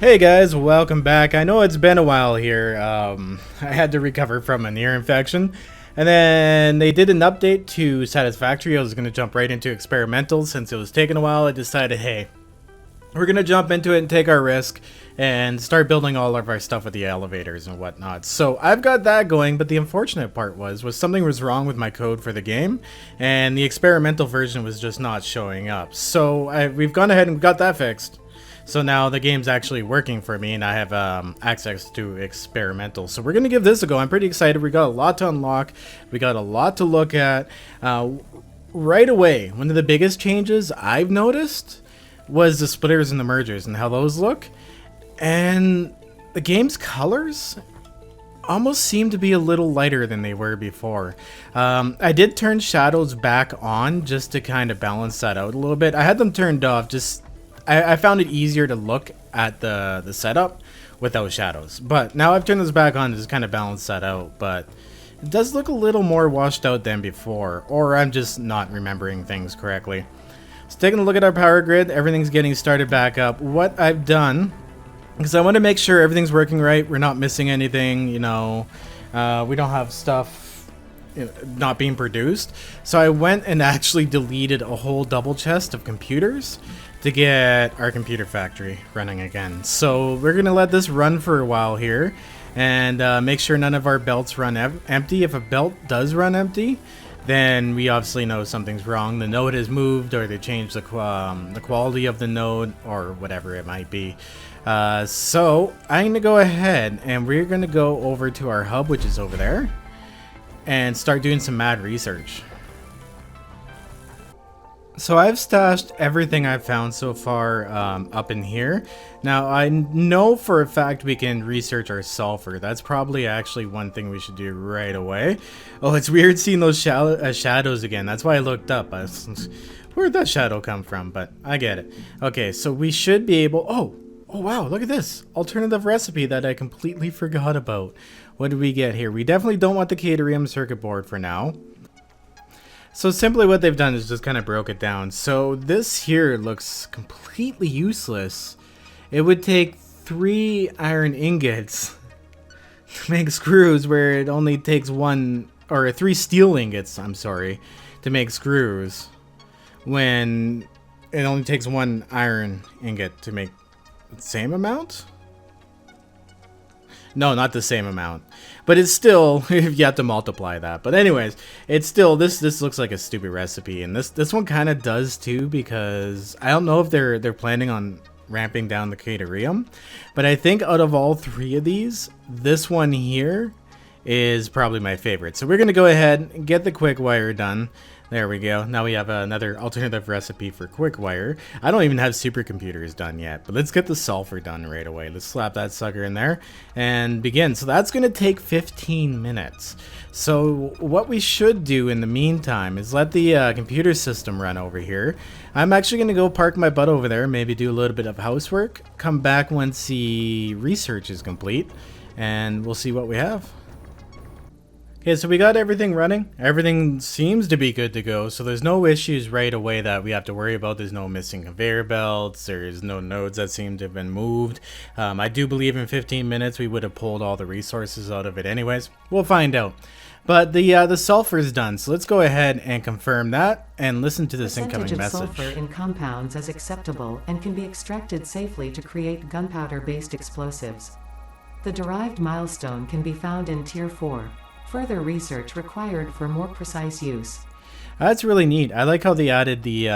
Hey guys, welcome back. I know it's been a while here. I had to recover from an ear infection. And then they did an update to Satisfactory. I was going to jump right into experimental since it was taking a while. I decided, hey, we're going to jump into it and take our risk and start building all of our stuff with the elevators and whatnot. So I've got that going, but the unfortunate part was something was wrong with my code for the game, and the experimental version was just not showing up. So we've gone ahead and got that fixed. So now the game's actually working for me, and I have access to experimental. So we're going to give this a go. I'm pretty excited. We got a lot to unlock. We got a lot to look at. Right away, one of the biggest changes I've noticed was the splitters and the mergers and how those look. And the game's colors almost seem to be a little lighter than they were before. I did turn shadows back on just to kind of balance that out a little bit. I had them turned off just... I found it easier to look at the setup without shadows. But now I've turned this back on to just kind of balance that out. But it does look a little more washed out than before. Or I'm just not remembering things correctly. So taking a look at our power grid, everything's getting started back up. What I've done, because I want to make sure everything's working right, we're not missing anything, you know, we don't have stuff not being produced. So I went and actually deleted a whole double chest of computers to get our computer factory running again. So we're gonna let this run for a while here and make sure none of our belts run empty. If a belt does run empty, then we obviously know something's wrong. The node has moved, or they changed the quality of the node, or whatever it might be. So I'm gonna go ahead and we're gonna go over to our hub, which is over there, and start doing some mad research. So I've stashed everything I've found so far up in here. Now I know for a fact we can research our sulfur. That's probably actually one thing we should do right away. Oh, it's weird seeing those shadows again. That's why I looked up. Where'd that shadow come from? But I get it. Okay, so we should be able... Oh wow, look at this. Alternative recipe that I completely forgot about. What did we get here? We definitely don't want the Caterium circuit board for now. So simply what they've done is just kind of broke it down. So this here looks completely useless. It would take 3 iron ingots to make screws, where it only takes 1, or 3 steel ingots, I'm sorry, to make screws, when it only takes 1 iron ingot to make the same amount? No, not the same amount. But it's still, you have to multiply that. But anyways, it's still, this looks like a stupid recipe. And this one kind of does too, because I don't know if they're planning on ramping down the Caterium. But I think out of all 3 of these, this one here is probably my favorite. So we're going to go ahead and get the quick wire done. There we go. Now we have another alternative recipe for quick wire. I don't even have supercomputers done yet, but let's get the sulfur done right away. Let's slap that sucker in there and begin. So that's going to take 15 minutes. So what we should do in the meantime is let the computer system run over here. I'm actually going to go park my butt over there, maybe do a little bit of housework, come back once the research is complete, and we'll see what we have. Okay, so we got everything running. Everything seems to be good to go, so there's no issues right away that we have to worry about. There's no missing conveyor belts. There's no nodes that seem to have been moved. I do believe in 15 minutes we would have pulled all the resources out of it anyways. We'll find out. But the sulfur is done, so let's go ahead and confirm that and listen to this incoming message. Sulfur in compounds is acceptable and can be extracted safely to create gunpowder-based explosives. The derived milestone can be found in Tier 4. Further research required for more precise use. That's really neat. I like how they added the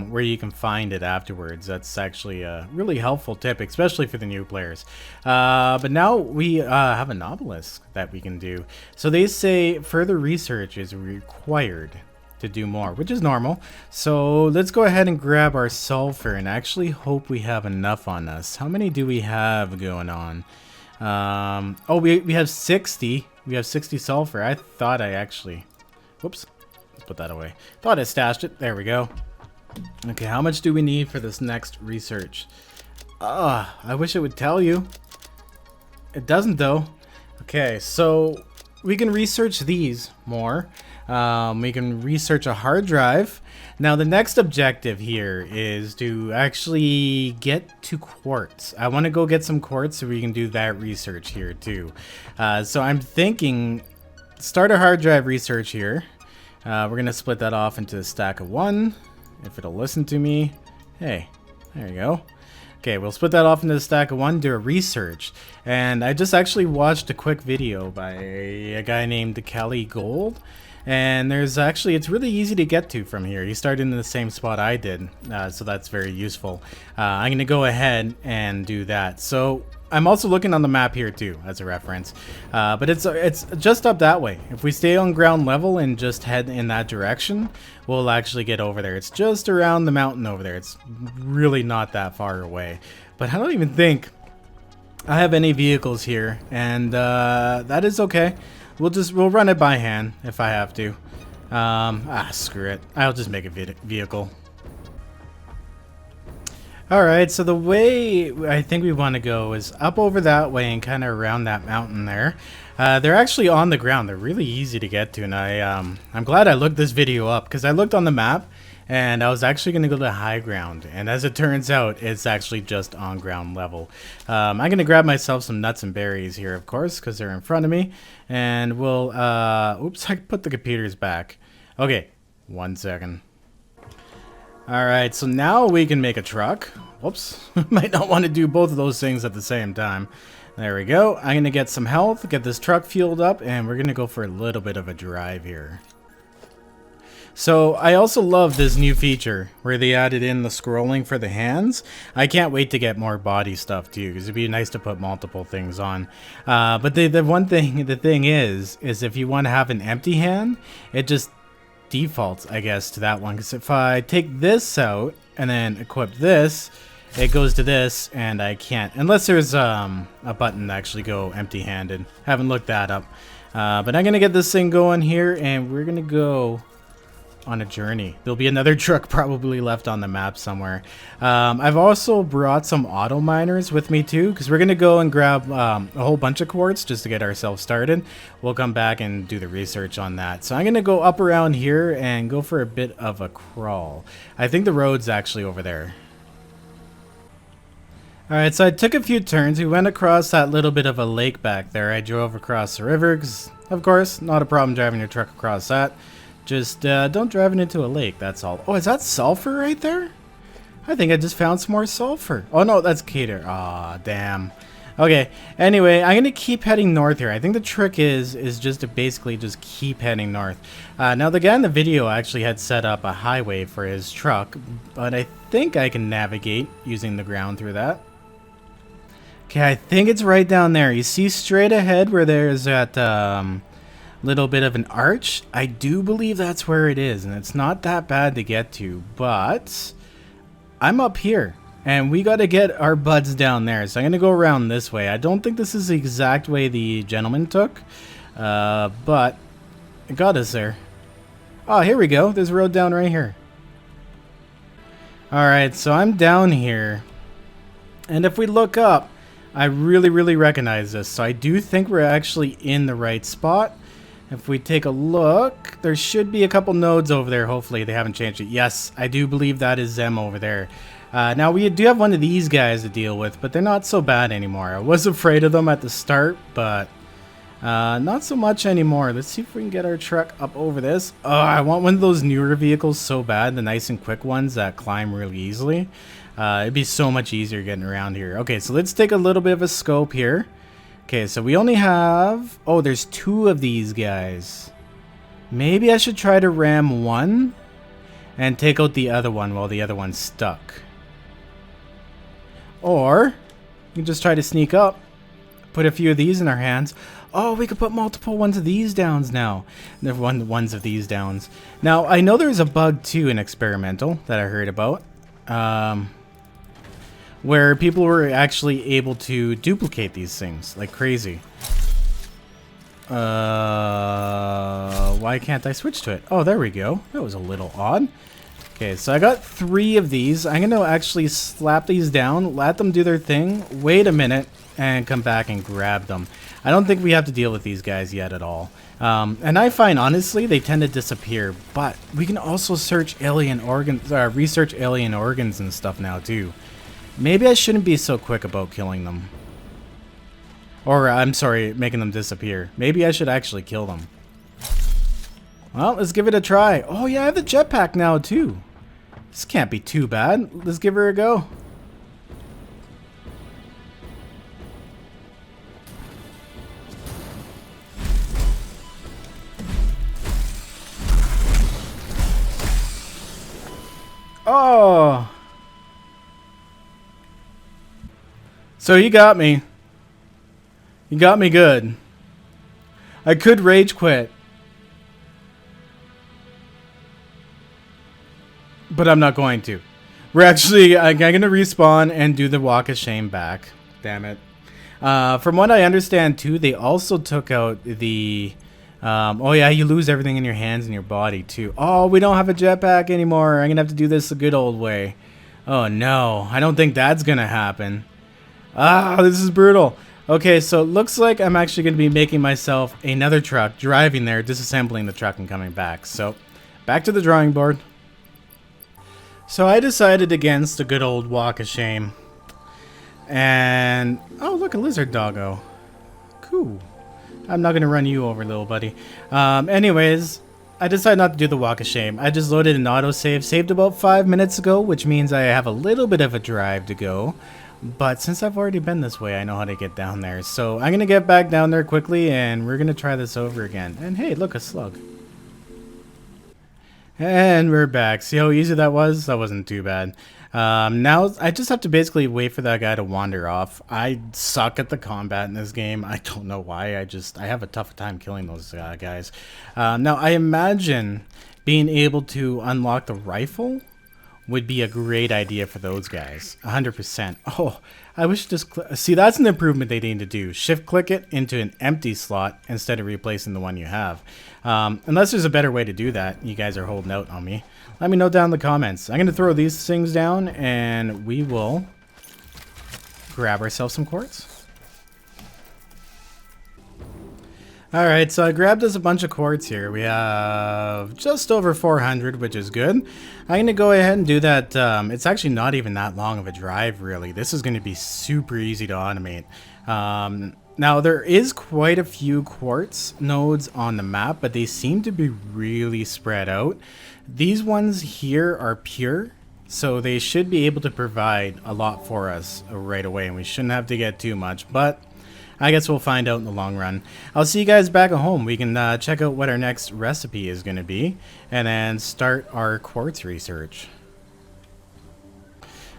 where you can find it afterwards. That's actually a really helpful tip, especially for the new players. But now we have an obelisk that we can do. So they say further research is required to do more, which is normal. So let's go ahead and grab our sulfur and actually hope we have enough on us. How many do we have going on? Oh, we have 60. We have 60 sulfur. I thought I actually... Whoops. Let's put that away. Thought I stashed it. There we go. Okay, how much do we need for this next research? I wish it would tell you. It doesn't, though. Okay, so we can research these more. We can research a hard drive. Now the next objective here is to actually get to quartz. I want to go get some quartz so we can do that research here too. So I'm thinking start a hard drive research here. We're going to split that off into a stack of 1 if it'll listen to me. Hey, there you go. Okay, we'll split that off into a stack of 1, do a research. And I just actually watched a quick video by a guy named Kelly Gold. And there's actually, it's really easy to get to from here. He started in the same spot I did, so that's very useful. I'm going to go ahead and do that. So I'm also looking on the map here too, as a reference. But it's just up that way. If we stay on ground level and just head in that direction, we'll actually get over there. It's just around the mountain over there. It's really not that far away. But I don't even think I have any vehicles here, and that is okay. We'll run it by hand if I have to. Screw it. I'll just make a vehicle. Alright, so the way I think we want to go is up over that way and kind of around that mountain there. They're actually on the ground. They're really easy to get to, and I'm glad I looked this video up because I looked on the map and I was actually going to go to high ground, and as it turns out, it's actually just on ground level. I'm going to grab myself some nuts and berries here, of course, because they're in front of me, and we'll, oops, I put the computers back. Okay, 1 second. Alright, so now we can make a truck. Whoops, might not want to do both of those things at the same time. There we go. I'm going to get some health, get this truck fueled up, and we're going to go for a little bit of a drive here. So I also love this new feature where they added in the scrolling for the hands. I can't wait to get more body stuff too, because it'd be nice to put multiple things on. But the thing is if you want to have an empty hand, it just defaults, I guess, to that one. Because if I take this out and then equip this, it goes to this, and I can't, unless there's a button to actually go empty-handed. Haven't looked that up. But I'm gonna get this thing going here, and we're gonna go on a journey. There'll be another truck probably left on the map somewhere. I've also brought some auto miners with me too, because we're gonna go and grab a whole bunch of quartz just to get ourselves started. We'll come back and do the research on that. So I'm gonna go up around here and go for a bit of a crawl. I think the road's actually over there. Alright, so I took a few turns. We went across that little bit of a lake back there. I drove across the river because, of course, not a problem driving your truck across that. Just don't drive it into a lake, that's all. Oh, is that sulfur right there? I think I just found some more sulfur. Oh no, that's Cater. Aw, damn. Okay, anyway, I'm going to keep heading north here. I think the trick is just to basically just keep heading north. Now, the guy in the video actually had set up a highway for his truck, but I think I can navigate using the ground through that. Okay, I think it's right down there. You see straight ahead where there's that little bit of an arch? I do believe that's where it is, and it's not that bad to get to, but I'm up here, and we got to get our buds down there, so I'm going to go around this way. I don't think this is the exact way the gentleman took, but it got us there. Oh, here we go. There's a road down right here. Alright, so I'm down here, and if we look up, I really recognize this, so I do think we're actually in the right spot. If we take a look, there should be a couple nodes over there. Hopefully they haven't changed it. Yes, I do believe that is them over there. Now we do have one of these guys to deal with, but they're not so bad anymore. I was afraid of them at the start, but not so much anymore. Let's see if we can get our truck up over this. Oh, I want one of those newer vehicles so bad, the nice and quick ones that climb really easily. It'd be so much easier getting around here. Okay, so let's take a little bit of a scope here. Okay, so we only have... Oh, there's 2 of these guys. Maybe I should try to ram one and take out the other one while the other one's stuck. Or you can just try to sneak up, put a few of these in our hands. Oh, we could put multiple ones of these downs now. There are ones of these downs. Now, I know there's a bug too in experimental that I heard about. Where people were actually able to duplicate these things like crazy. Why can't I switch to it? Oh, there we go. That was a little odd. Okay, so I got 3 of these. I'm gonna actually slap these down, let them do their thing, wait a minute, and come back and grab them. I don't think we have to deal with these guys yet at all. And I find, honestly, they tend to disappear, but we can also search alien organs, research alien organs and stuff now, too. Maybe I shouldn't be so quick about killing them. Or, I'm sorry, making them disappear. Maybe I should actually kill them. Well, let's give it a try. Oh, yeah, I have the jetpack now, too. This can't be too bad. Let's give her a go. Oh! So you got me. You got me good. I could rage quit. But I'm not going to. I'm going to respawn and do the walk of shame back. Damn it. From what I understand too, they also took out the... oh yeah, you lose everything in your hands and your body too. Oh, we don't have a jetpack anymore. I'm going to have to do this the good old way. Oh no, I don't think that's going to happen. Ah, this is brutal. Okay, so it looks like I'm actually going to be making myself another truck, driving there, disassembling the truck and coming back. So, back to the drawing board. So I decided against a good old walk of shame. And, oh look, a lizard doggo. Cool. I'm not going to run you over, little buddy. Anyways, I decided not to do the walk of shame. I just loaded an autosave, saved about 5 minutes ago, which means I have a little bit of a drive to go. But since I've already been this way, I know how to get down there. So I'm going to get back down there quickly and we're going to try this over again. And hey, look, a slug. And we're back. See how easy that was? That wasn't too bad. Now I just have to basically wait for that guy to wander off. I suck at the combat in this game. I don't know why. I have a tough time killing those guys. Now I imagine being able to unlock the rifle would be a great idea for those guys. 100%. Oh, I wish just... See, that's an improvement they need to do. Shift click it into an empty slot instead of replacing the one you have. Unless there's a better way to do that, you guys are holding out on me. Let me know down in the comments. I'm going to throw these things down and we will grab ourselves some quartz. Alright, so I grabbed us a bunch of quartz here. We have just over 400, which is good. I'm going to go ahead and do that. It's actually not even that long of a drive, really. This is going to be super easy to automate. Now, there is quite a few quartz nodes on the map, but they seem to be really spread out. These ones here are pure, so they should be able to provide a lot for us right away, and we shouldn't have to get too much, but I guess we'll find out in the long run. I'll see you guys back at home. We can check out what our next recipe is going to be, and then start our quartz research.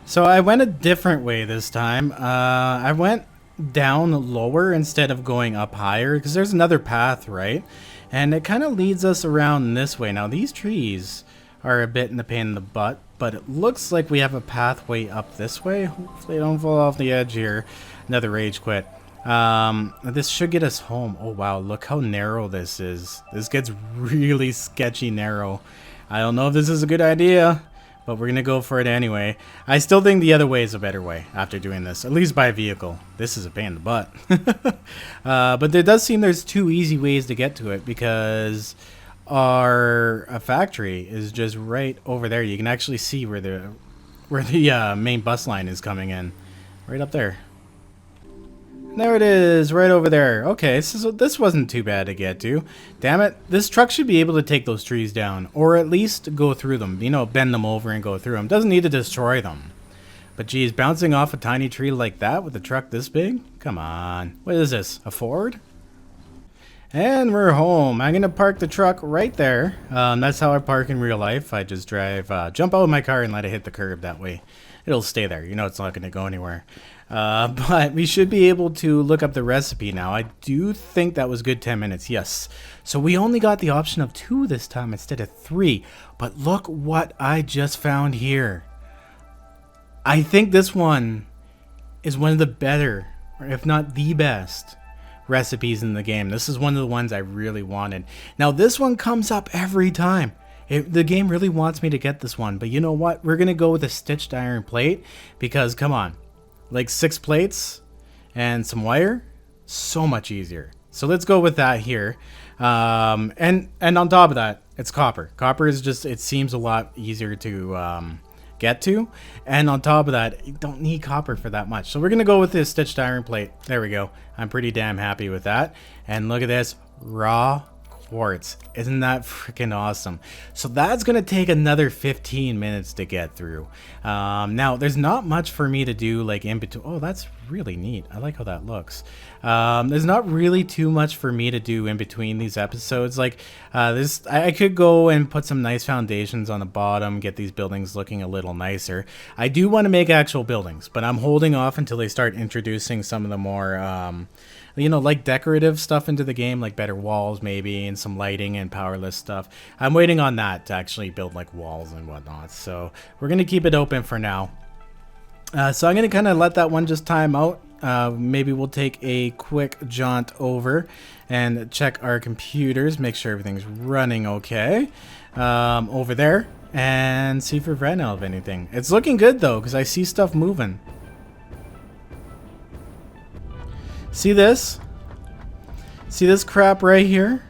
So I went a different way this time. I went down lower instead of going up higher, because there's another path, right? And it kind of leads us around this way. Now these trees are a bit in the pain in the butt, but it looks like we have a pathway up this way. Hopefully I don't fall off the edge here. Another rage quit. This should get us home. Oh wow, look how narrow this is. This gets really sketchy narrow. I don't know if this is a good idea, but we're gonna go for it anyway. I still think the other way is a better way after doing this, at least by vehicle. This is a pain in the butt. But there does seem there's 2 easy ways to get to it, because our factory is just right over there. You can actually see where the main bus line is coming in, right up there. There it is, right over there. Okay, so this wasn't too bad to get to. Damn it, this truck should be able to take those trees down, or at least go through them. You know, bend them over and go through them. Doesn't need to destroy them. But geez, bouncing off a tiny tree like that with a truck this big? Come on. What is this, a Ford? And we're home. I'm gonna park the truck right there. That's how I park in real life. I just drive, jump out of my car and let it hit the curb that way. It'll stay there. You know it's not gonna go anywhere. But we should be able to look up the recipe now. I do think that was good 10 minutes, yes. So we only got the option of 2 this time instead of 3. But look what I just found here. I think this one is one of the better, or if not the best, recipes in the game. This is one of the ones I really wanted. Now this one comes up every time. The game really wants me to get this one, but you know what? We're going to go with a stitched iron plate because, come on, like 6 plates and some wire, so much easier. So let's go with that here. And on top of that, it's copper. Copper is just, it seems a lot easier to get to. And on top of that, you don't need copper for that much. So we're going to go with this stitched iron plate. There we go. I'm pretty damn happy with that. And look at this, raw quartz. Isn't that freaking awesome? So that's gonna take another 15 minutes to get through. Now there's not much for me to do like in between. Oh, that's really neat. I like how that looks. There's not really too much for me to do in between these episodes. Like I could go and put some nice foundations on the bottom, get these buildings looking a little nicer. I do want to make actual buildings, but I'm holding off until they start introducing some of the more you know, like decorative stuff into the game, like better walls maybe, and some lighting and powerless stuff. I'm waiting on that to actually build like walls and whatnot. So we're going to keep it open for now. So I'm going to kind of let that one just time out. Maybe we'll take a quick jaunt over and check our computers, make sure everything's running okay over there, and see if we've ran out of anything. It's looking good though, because I see stuff moving. See this? See this crap right here?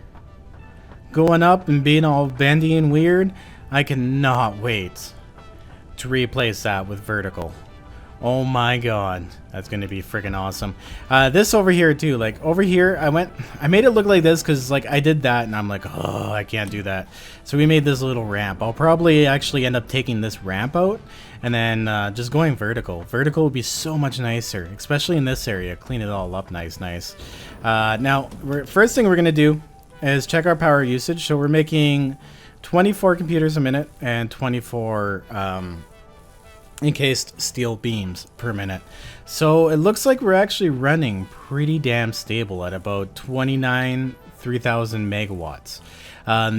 Going up and being all bendy and weird? I cannot wait to replace that with vertical. Oh my god. That's going to be freaking awesome. This over here too. Like over here, I made it look like this because like I did that and I'm like, oh, I can't do that. So we made this little ramp. I'll probably actually end up taking this ramp out and then just going vertical. Vertical would be so much nicer, especially in this area. Clean it all up nice. Now, first thing we're going to do is check our power usage. So we're making 24 computers a minute and 24 encased steel beams per minute. So it looks like we're actually running pretty damn stable at about 3000 megawatts.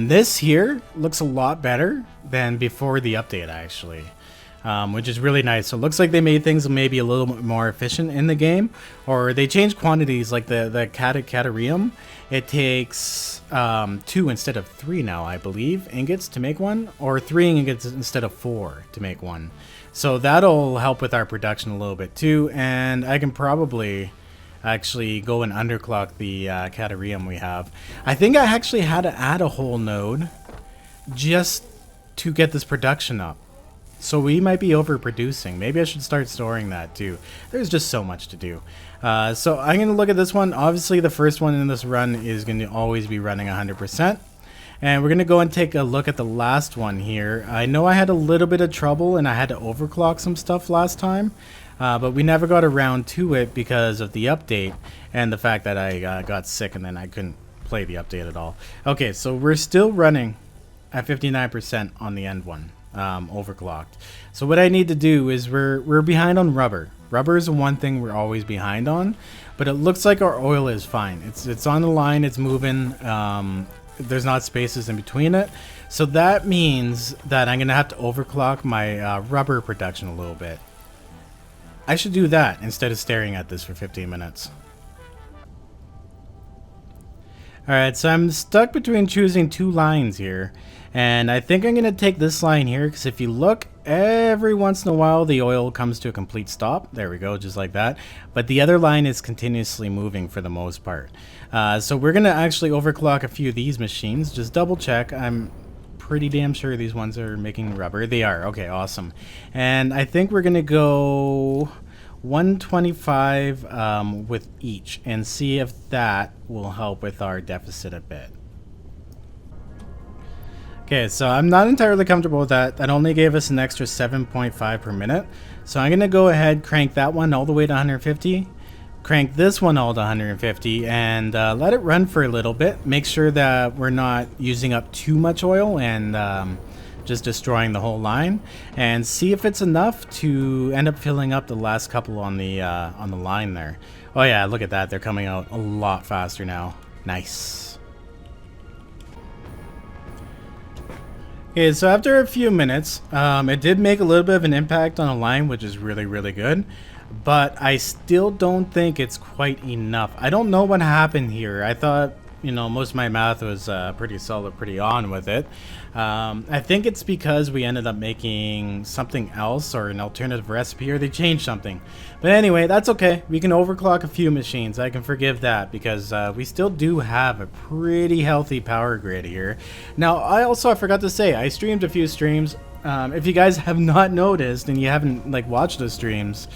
This here looks a lot better than before the update actually. Which is really nice. So it looks like they made things maybe a little bit more efficient in the game, or they changed quantities. Like the Catarium, it takes 2 instead of 3 now, I believe, ingots to make one, or 3 ingots instead of 4 to make one. So that'll help with our production a little bit too, and I can probably actually go and underclock the Catarium we have. I think I actually had to add a whole node just to get this production up. So we might be overproducing. Maybe I should start storing that too. There's just so much to do. So I'm going to look at this one. Obviously, the first one in this run is going to always be running 100%. And we're going to go and take a look at the last one here. I know I had a little bit of trouble and I had to overclock some stuff last time. But we never got around to it because of the update and the fact that I got sick and then I couldn't play the update at all. Okay, so we're still running at 59% on the end one. Overclocked. So what I need to do is we're behind on rubber. Rubber is the one thing we're always behind on, but it looks like our oil is fine. It's on the line, it's moving. There's not spaces in between it. So that means that I'm gonna have to overclock my rubber production a little bit. I should do that instead of staring at this for 15 minutes. Alright, so I'm stuck between choosing 2 lines here. And I think I'm going to take this line here because if you look, every once in a while the oil comes to a complete stop. There we go, just like that. But the other line is continuously moving for the most part. So we're going to actually overclock a few of these machines. Just double check. I'm pretty damn sure these ones are making rubber. They are. Okay, awesome. And I think we're going to go 125 with each and see if that will help with our deficit a bit. Okay, so I'm not entirely comfortable with that. That only gave us an extra 7.5 per minute. So I'm going to go ahead, crank that one all the way to 150, crank this one all to 150, and let it run for a little bit. Make sure that we're not using up too much oil and just destroying the whole line, and see if it's enough to end up filling up the last couple on the line there. Oh yeah, look at that. They're coming out a lot faster now. Nice. Okay, so after a few minutes, it did make a little bit of an impact on the line, which is really good. But I still don't think it's quite enough. I don't know what happened here. I thought, You know, most of my math was pretty solid, pretty on with it. I think it's because we ended up making something else or an alternative recipe, or they changed something. But anyway, that's okay. We can overclock a few machines. I can forgive that because we still do have a pretty healthy power grid here. Now, I forgot to say, I streamed a few streams. If you guys have not noticed and you haven't like watched the streams,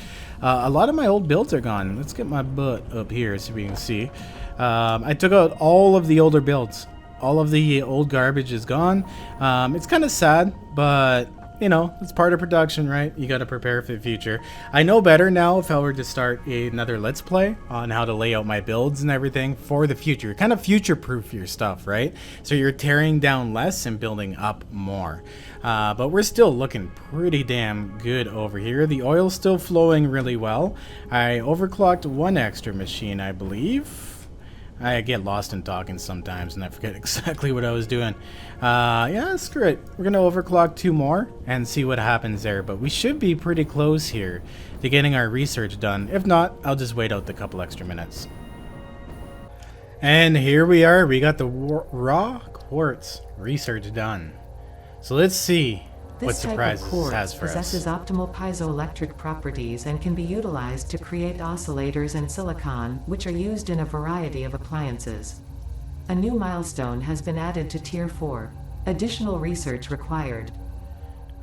a lot of my old builds are gone. Let's get my butt up here so we can see. I took out all of the older builds. All of the old garbage is gone. It's kind of sad, but you know, it's part of production, right? You got to prepare for the future. I know better now if I were to start another Let's Play on how to lay out my builds and everything for the future. Kind of future-proof your stuff, right? So you're tearing down less and building up more. But we're still looking pretty damn good over here. The oil's still flowing really well. I overclocked one extra machine, I believe. I get lost in talking sometimes and I forget exactly what I was doing. Yeah, screw it. We're going to overclock 2 more and see what happens there. But we should be pretty close here to getting our research done. If not, I'll just wait out the couple extra minutes. And here we are. We got the raw quartz research done. So let's see what surprises it has for us. This type of quartz possesses optimal piezoelectric properties and can be utilized to create oscillators and silicon, which are used in a variety of appliances. A new milestone has been added to Tier 4. Additional research required.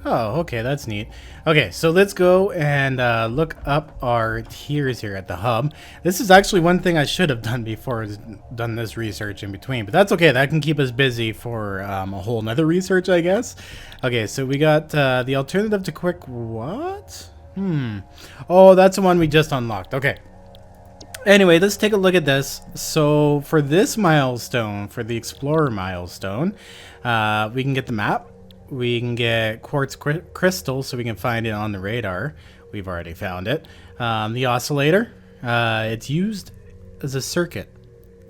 Oh, okay, that's neat. Okay, so let's go and look up our tiers here at the hub. This is actually one thing I should have done before done this research in between, but that's okay. That can keep us busy for a whole nother research, I guess. Okay, so we got the alternative to quick what? Oh, that's the one we just unlocked. Okay. Anyway, let's take a look at this. So for this milestone, for the Explorer milestone, we can get the map. We can get quartz crystal so we can find it on the radar. We've already found it. The oscillator, it's used as a circuit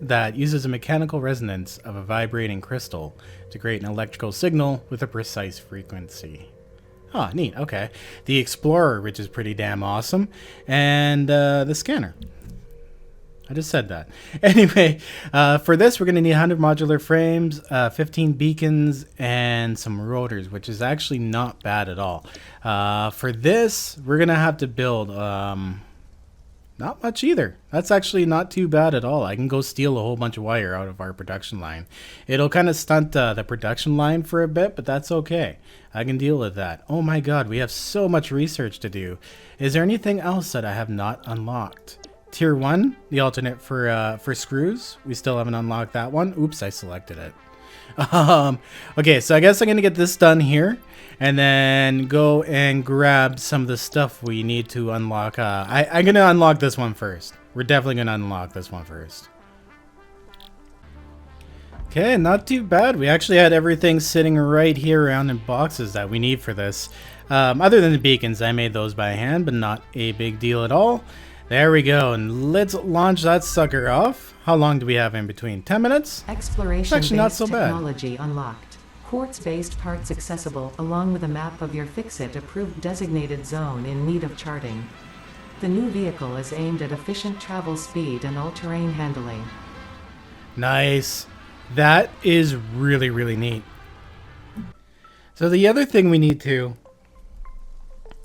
that uses a mechanical resonance of a vibrating crystal to create an electrical signal with a precise frequency. Oh, neat. Okay. The explorer, which is pretty damn awesome. And the scanner. I just said that. Anyway, for this, we're going to need 100 modular frames, 15 beacons, and some rotors, which is actually not bad at all. For this, we're going to have to build not much either. That's actually not too bad at all. I can go steal a whole bunch of wire out of our production line. It'll kind of stunt the production line for a bit, but that's okay. I can deal with that. Oh my god, we have so much research to do. Is there anything else that I have not unlocked? Tier 1, the alternate for screws. We still haven't unlocked that one. Oops, I selected it. Okay, so I guess I'm going to get this done here. And then go and grab some of the stuff we need to unlock. I'm going to unlock this one first. We're definitely going to unlock this one first. Okay, not too bad. We actually had everything sitting right here around in boxes that we need for this. Other than the beacons, I made those by hand, but not a big deal at all. There we go, and let's launch that sucker off. How long do we have in between? 10 minutes? Exploration-based not so bad. technology unlocked. Quartz-based parts accessible, along with a map of your Fixit-approved designated zone in need of charting. The new vehicle is aimed at efficient travel speed and all-terrain handling. Nice. That is really, really neat. So the other thing we need to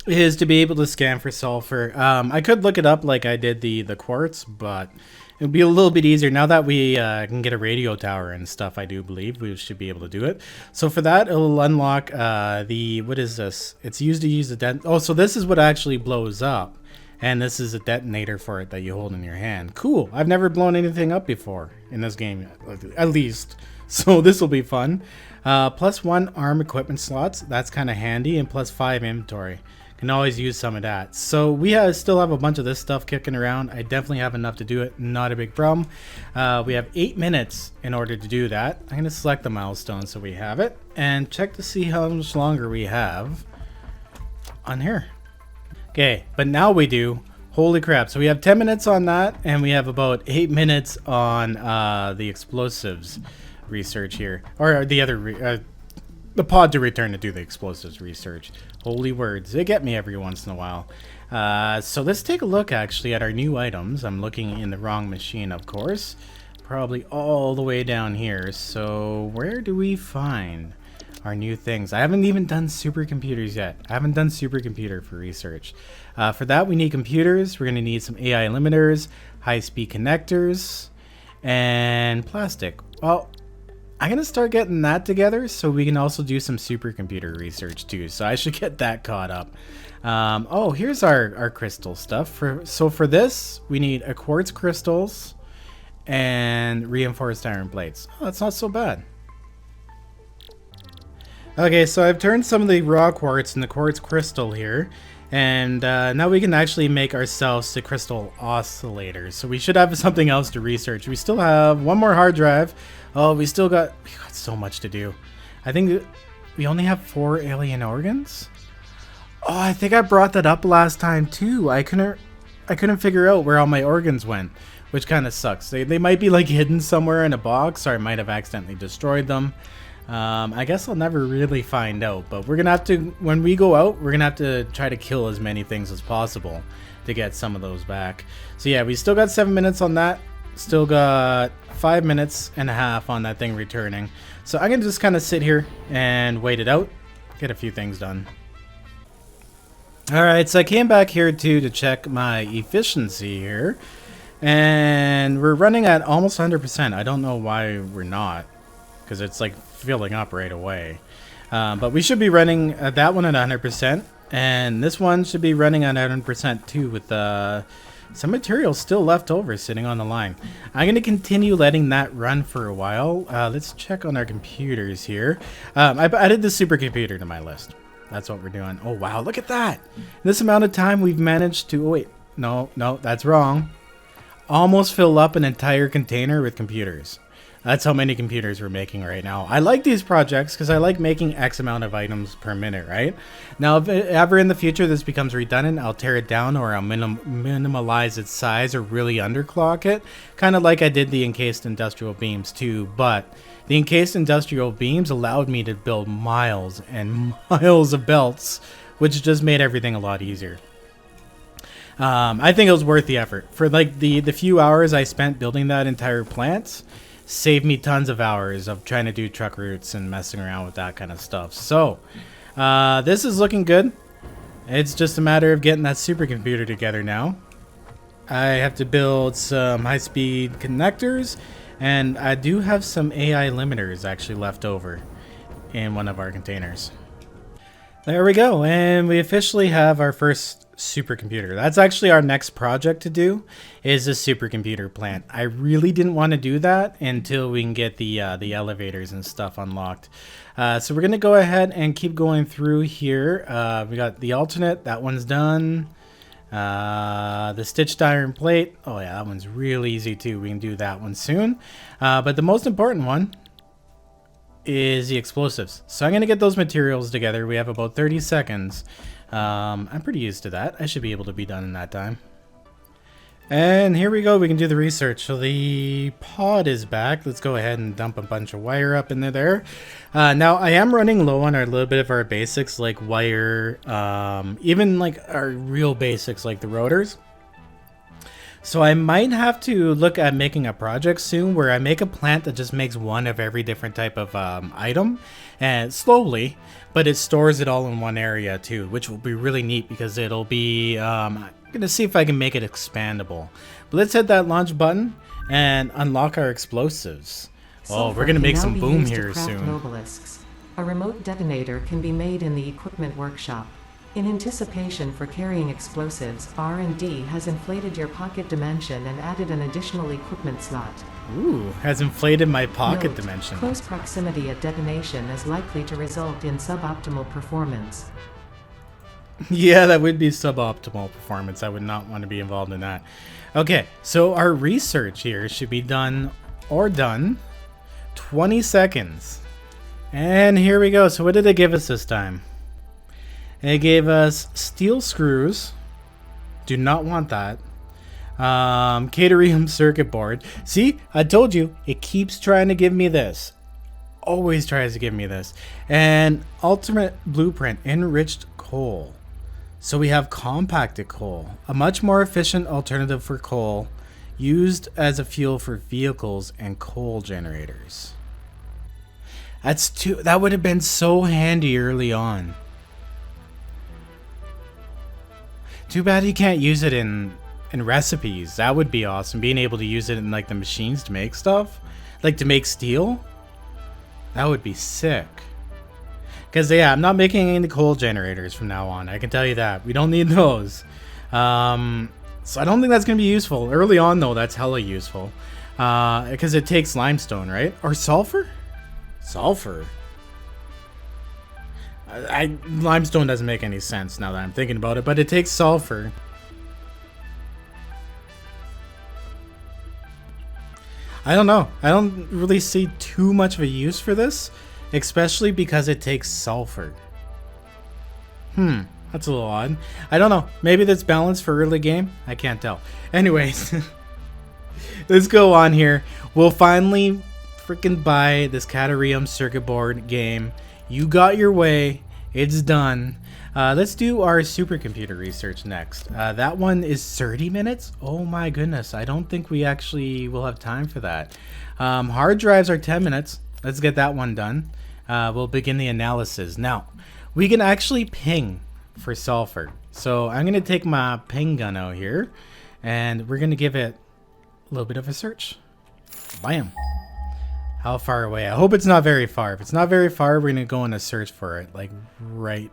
is to be able to scan for sulfur. I could look it up like I did the quartz, but it would be a little bit easier. Now that we can get a radio tower and stuff, I do believe we should be able to do it. So for that, it'll unlock what is this? It's used to use the oh, so this is what actually blows up. And this is a detonator for it that you hold in your hand. Cool. I've never blown anything up before in this game, at least. So this will be fun. +1 arm equipment slots. That's kind of handy. And +5 inventory. Can always use some of that. So we still have a bunch of this stuff kicking around. I definitely have enough to do it. Not a big problem. We have 8 minutes in order to do that. I'm going to select the milestone so we have it. And check to see how much longer we have on here. Okay, but now we do. Holy crap. So we have 10 minutes on that. And we have about 8 minutes on the explosives research here. Or the other... the pod to return to do the explosives research. Holy words. They get me every once in a while. So let's take a look actually at our new items. I'm looking in the wrong machine, of course. probably all the way down here. So where do we find our new things? I haven't even done supercomputers yet. I haven't done supercomputer for research. For that, we need computers. We're going to need some AI limiters, high-speed connectors, and plastic. Well, I'm going to start getting that together so we can also do some supercomputer research too. So I should get that caught up. Oh, here's our crystal stuff. So for this, we need a quartz crystals and reinforced iron plates. Oh, that's not so bad. Okay, so I've turned some of the raw quartz into quartz crystal here. And now we can actually make ourselves the crystal oscillators. So we should have something else to research. We still have one more hard drive. Oh, we got so much to do. I think we only have 4 alien organs. Oh, I think I brought that up last time too. I couldn't figure out where all my organs went, which kind of sucks. They might be like hidden somewhere in a box, or I might have accidentally destroyed them. I guess I'll never really find out, but we're gonna have to, when we go out, we're gonna have to try to kill as many things as possible to get some of those back. So yeah, we still got 7 minutes on that. Still got 5 minutes and a half on that thing returning. So I'm gonna just kind of sit here and wait it out, get a few things done. Alright, so I came back here too to check my efficiency here, and we're running at almost 100%. I don't know why we're not, because it's like filling up right away. But we should be running that one at 100%, and this one should be running at 100% too, with some material still left over sitting on the line. I'm going to continue letting that run for a while. Let's check on our computers here. I added the supercomputer to my list. That's what we're doing. Oh wow, look at that. In this amount of time we've managed to, oh wait, no, that's wrong. Almost fill up an entire container with computers. That's how many computers we're making right now. I like these projects because I like making X amount of items per minute, right? Now, if ever in the future this becomes redundant, I'll tear it down, or I'll minimize its size, or really underclock it. Kind of like I did the encased industrial beams too, but the encased industrial beams allowed me to build miles and miles of belts, which just made everything a lot easier. I think it was worth the effort. For like the few hours I spent building that entire plant, saved me tons of hours of trying to do truck routes and messing around with that kind of stuff. So this is looking good. It's just a matter of getting that supercomputer together now. I have to build some high-speed connectors, and I do have some AI limiters actually left over in one of our containers. There we go, and we officially have our first supercomputer. That's actually our next project to do, is a supercomputer plant. I really didn't want to do that until we can get the elevators and stuff unlocked. So we're gonna go ahead and keep going through here. We got the alternate, that one's done. The stitched iron plate, oh yeah, that one's real easy too. We can do that one soon. But the most important one is the explosives. So I'm going to get those materials together. We have about 30 seconds. I'm pretty used to that. I should be able to be done in that time. And here we go. We can do the research. So the pod is back. Let's go ahead and dump a bunch of wire up in there. Now I am running low on a little bit of our basics, like wire, even like our real basics like the rotors. So I might have to look at making a project soon where I make a plant that just makes one of every different type of item, and slowly, but it stores it all in one area too, which will be really neat because it'll be, I'm gonna see if I can make it expandable. But let's hit that launch button and unlock our explosives. Oh, we're gonna make some boom here soon. Obelisks. A remote detonator can be made in the equipment workshop. In anticipation for carrying explosives, R&D has inflated your pocket dimension and added an additional equipment slot. Ooh, has inflated my pocket dimension. Close proximity at detonation is likely to result in suboptimal performance. Yeah, that would be suboptimal performance. I would not want to be involved in that. Okay, so our research here should be done 20 seconds. And here we go. So what did they give us this time? It gave us steel screws. Do not want that. Caterium circuit board. See, I told you, it keeps trying to give me this. Always tries to give me this. And ultimate blueprint, enriched coal. So we have compacted coal, a much more efficient alternative for coal used as a fuel for vehicles and coal generators. That would have been so handy early on. Too bad you can't use it in recipes. That would be awesome. Being able to use it in like the machines to make stuff, like to make steel. That would be sick. Because yeah, I'm not making any coal generators from now on. I can tell you that. We don't need those. So I don't think that's going to be useful. Early on though, that's hella useful. Because it takes limestone, right? Or sulfur? Sulfur? Limestone doesn't make any sense now that I'm thinking about it, but it takes sulfur. I don't know. I don't really see too much of a use for this, especially because it takes sulfur. That's a little odd. I don't know. Maybe that's balanced for early game. I can't tell. Anyways, let's go on here. We'll finally freaking buy this Caterium circuit board game. You got your way. It's done. Let's do our supercomputer research next. That one is 30 minutes. Oh my goodness. I don't think we actually will have time for that. Hard drives are 10 minutes. Let's get that one done. We'll begin the analysis. Now, we can actually ping for sulfur. So I'm going to take my ping gun out here and we're going to give it a little bit of a search. Bam. How far away? I hope it's not very far. If it's not very far, we're going to go on a search for it, like right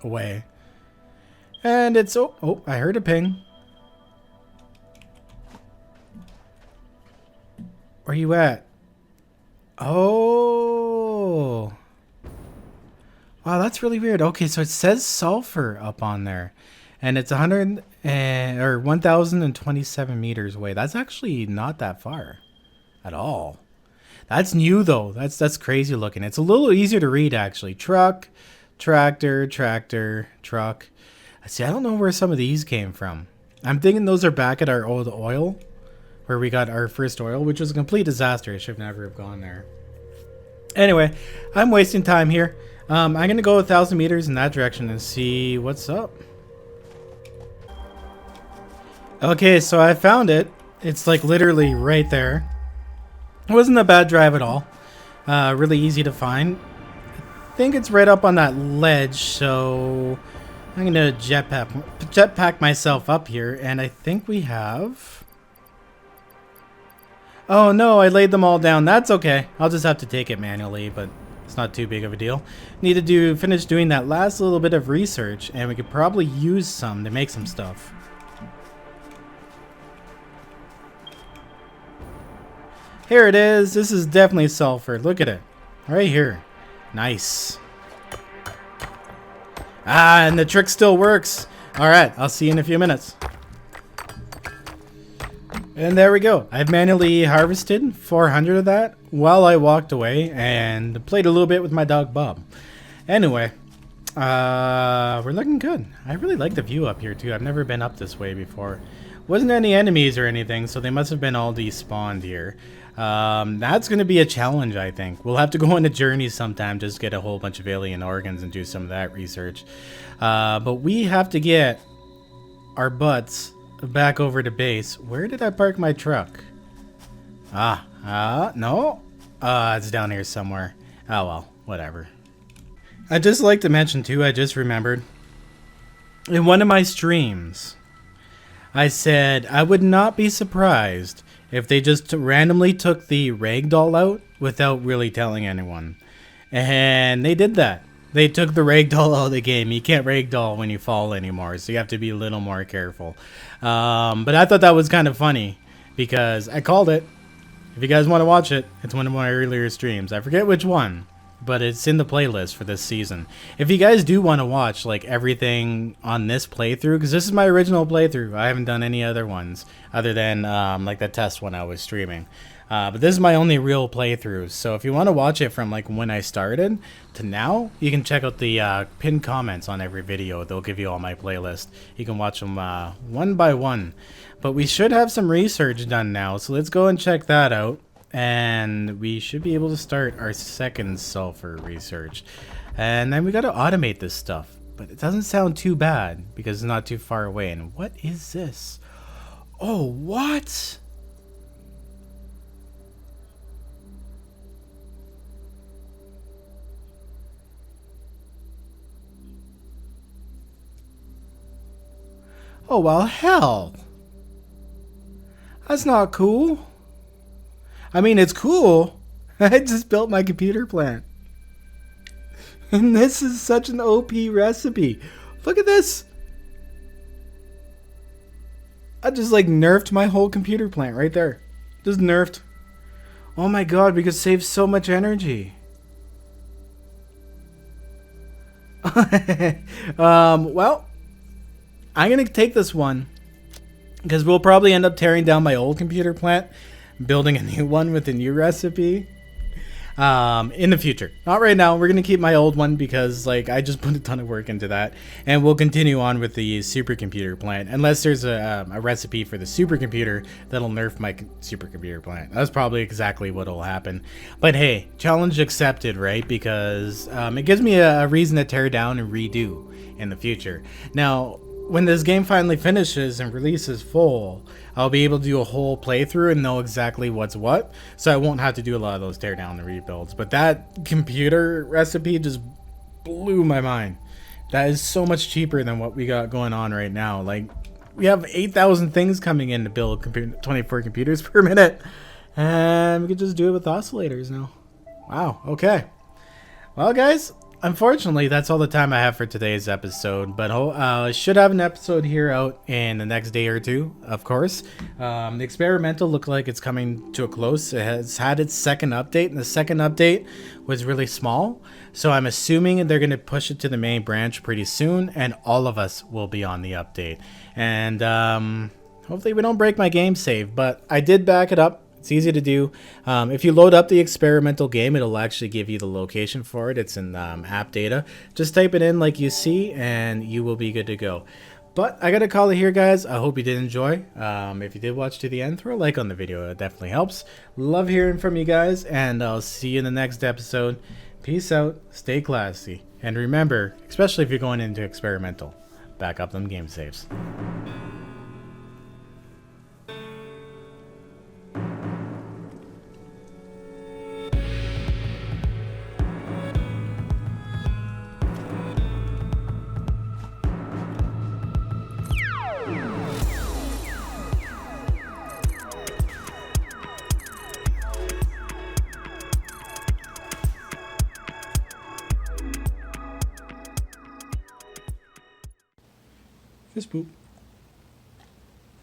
away. And it's, oh, I heard a ping. Where you at? Oh. Wow, that's really weird. Okay, so it says sulfur up on there. And it's 1,027 meters away. That's actually not that far at all. That's new though. That's crazy looking. It's a little easier to read actually. Truck, tractor, tractor, truck. See, I don't know where some of these came from. I'm thinking those are back at our old oil, where we got our first oil, which was a complete disaster. I should never have gone there. Anyway, I'm wasting time here. I'm gonna go 1,000 meters in that direction and see what's up. Okay, so I found it. It's like literally right there. It wasn't a bad drive at all. Really easy to find. I think it's right up on that ledge, so I'm gonna jetpack myself up here, and I think we have. Oh no, I laid them all down. That's okay. I'll just have to take it manually, but it's not too big of a deal. Need to finish doing that last little bit of research, and we could probably use some to make some stuff. Here it is. This is definitely sulfur. Look at it. Right here. Nice. Ah, and the trick still works. Alright, I'll see you in a few minutes. And there we go. I've manually harvested 400 of that while I walked away and played a little bit with my dog Bob. Anyway, we're looking good. I really like the view up here too. I've never been up this way before. Wasn't any enemies or anything, so they must have been all despawned here. That's going to be a challenge, I think. We'll have to go on a journey sometime, just get a whole bunch of alien organs and do some of that research. But we have to get our butts back over to base. Where did I park my truck? No. It's down here somewhere. Oh well, whatever. I'd just like to mention too, I just remembered. In one of my streams, I said I would not be surprised if they just randomly took the ragdoll out without really telling anyone. And they did that. They took the ragdoll out of the game. You can't ragdoll when you fall anymore, so you have to be a little more careful. But I thought that was kind of funny because I called it. If you guys want to watch it, it's one of my earlier streams. I forget which one, but it's in the playlist for this season. If you guys do want to watch like everything on this playthrough, because this is my original playthrough, I haven't done any other ones other than like the test one I was streaming. But this is my only real playthrough, so if you want to watch it from like when I started to now, you can check out the pinned comments on every video. They'll give you all my playlist. You can watch them one by one. But we should have some research done now, so let's go and check that out. And we should be able to start our second sulfur research. And then we got to automate this stuff. But it doesn't sound too bad because it's not too far away. And what is this? Oh, what? Oh, well, hell. That's not cool. I mean, it's cool. I just built my computer plant. And this is such an OP recipe. Look at this. I just like nerfed my whole computer plant right there. Just nerfed. Oh my god, we could save so much energy. Well, I'm gonna take this one because we'll probably end up tearing down my old computer plant, building a new one with a new recipe. In the future, not right now. We're gonna keep my old one because like I just put a ton of work into that, and we'll continue on with the supercomputer plant unless there's a recipe for the supercomputer that'll nerf my supercomputer plant. That's probably exactly what'll happen. But hey, challenge accepted, right? Because it gives me a reason to tear down and redo in the future. Now, when this game finally finishes and releases full, I'll be able to do a whole playthrough and know exactly what's what, so I won't have to do a lot of those teardown and rebuilds. But that computer recipe just blew my mind. That is so much cheaper than what we got going on right now. Like, we have 8,000 things coming in to build 24 computers per minute, and we could just do it with oscillators now. Wow, okay. Well, guys, unfortunately, that's all the time I have for today's episode, but I should have an episode here out in the next day or two, of course. The experimental looked like it's coming to a close. It has had its second update, and the second update was really small, so I'm assuming they're going to push it to the main branch pretty soon, and all of us will be on the update. And hopefully we don't break my game save, but I did back it up. It's easy to do. If you load up the experimental game, it'll actually give you the location for it. It's in app data. Just type it in like you see, and you will be good to go. But I gotta call it here, guys. I hope you did enjoy. If you did watch to the end, throw a like on the video. It definitely helps. Love hearing from you guys, and I'll see you in the next episode. Peace out. Stay classy. And remember, especially if you're going into experimental, back up them game saves. Fist poop.